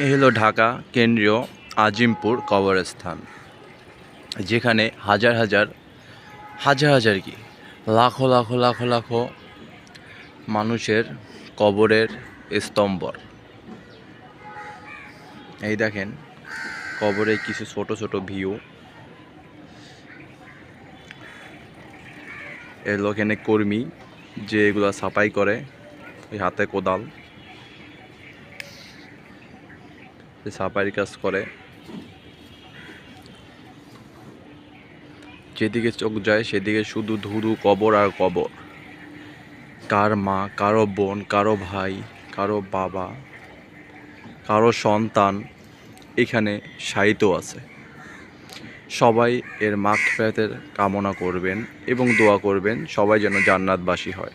এ হলো ঢাকা কেন্দ্রীয় আজিমপুর কবরস্থান, যেখানে হাজার হাজার হাজার হাজার কি লাখো লাখো লাখো লাখো মানুষের কবরের স্তম্ভর। এই দেখেন কবরে কিছু ছোট ছোট ভিউ। এর এখানে কর্মী যে এগুলা সাফাই করে, ওই হাতে কোদাল সাফাইয়ের কাজ করে। যেদিকে চোখ যায় সেদিকে শুধু ধুধু কবর আর কবর। কার মা, কারো বোন, কারো ভাই, কারো বাবা, কারো সন্তান এখানে শায়িত আছে। সবাই এর মাগফিরাতের কামনা করবেন এবং দোয়া করবেন সবাই যেন জান্নাতবাসী হয়।